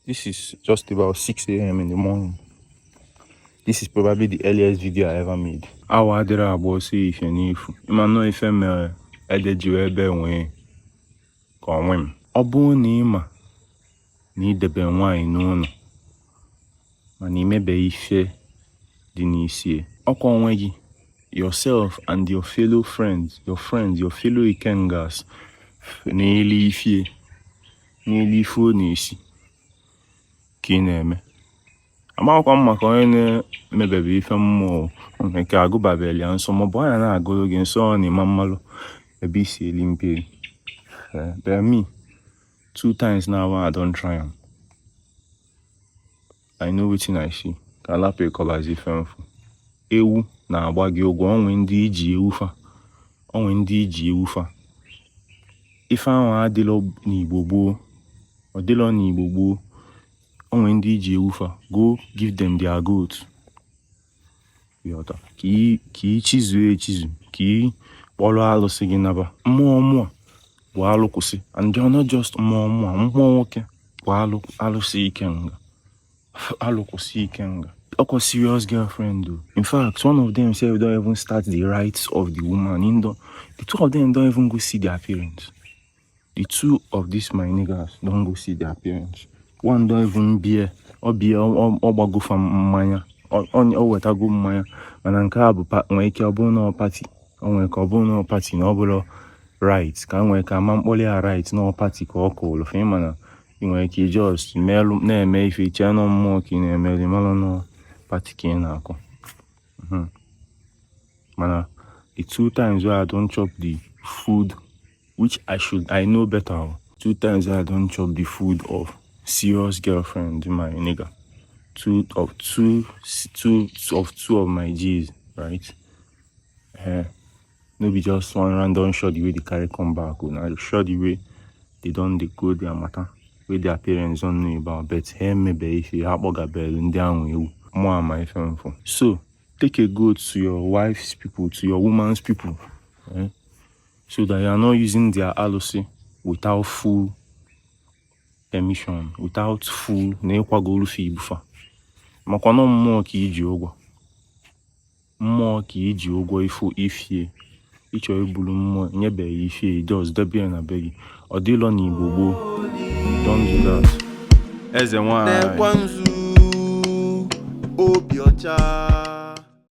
This is just about 6 a.m. in the morning. This is probably the earliest video I ever made. Awa adịrị agba si ife n'ifu. Ịma nọ ife mere ede ji wee be nwee ka onwe m. Ọ bụrụ na ịma na idebe nwaanyị n'ụlọ mana imebe ife dị n'isi ọkwa onwe gị, yourself and your fellow friends, your fellow ikengas n'elu ife ọ na-esi ka ị na-eme. Amakwa m maka onye na-emebebe ife mmụọ nke agụbabeli ya nsọ maọbụ anya na-agụrụ gị nsọ ọ na-eme mmalụ ebe isi eli mperi. But me, 2 times now I don't try them. I know wetin I see. Ka alapụ ịkọbazi ife mfu. Ewu na-agba gị ụgwọ, onwe ndị iji ewu fa. Ife ahụ adịlọ n'Igbo gboo. Ọ dịlọ n'Igbo gboo. Onwe ndị iji ewu fa. Go give them their goat. Yọta. Ka ị chizue echizu. Ka ị kpọrọ alụsị gị naba. Mmụọ bụ Alukwusi. And they are not just mmụọ nwoke bụ alụsị ikenga. Alukwusi ikenga. Ọkwa serious girlfriend though. In fact, one of them said don't even start the rites of the woman. The 2 of them don't even go see their parents. The 2 of these my niggas don't go see their parents. One don't even beer or gbago from mmanya. O wetago mmanya. Mana nke a bụ nwee ike ọ bụrụ na party. O nwee ka ọ bụrụ na party na ọ bụrụ rights. Ka nwee ka ma mkpọli ya rights na party ka ọ kụlụ. Fe mana ị nwere ike just na-eme ife iche na mmụọ ka ị na-emeli malụ na party ka ị na-akụ. Mana the 2 times where I don't chop the food, which I know better. 2 times where I don't chop the food of serious girlfriend, my nigga. 2 of my G's, right? No be just one random shot the way they carry come back. Now shot the way they don't go their matter, where their parents don't know about. But maybe if you have a bell and down you. More my friend. So take a goat to your wife's people, to your woman's people, right? So that you are not using their Alusi without full permission, without full na-ekwa go olufi ibufa. Maka na mmụọ ka iji ụgwọ. Mmụọ ka iji ụgwọ ifo ifie. Ịchọ ibulu mmụọ nyebeghị ifie just debie na be gị. Ọ dịlọ n'Igbo gboo. Don't do that. Eze nwaanyị. Obiocha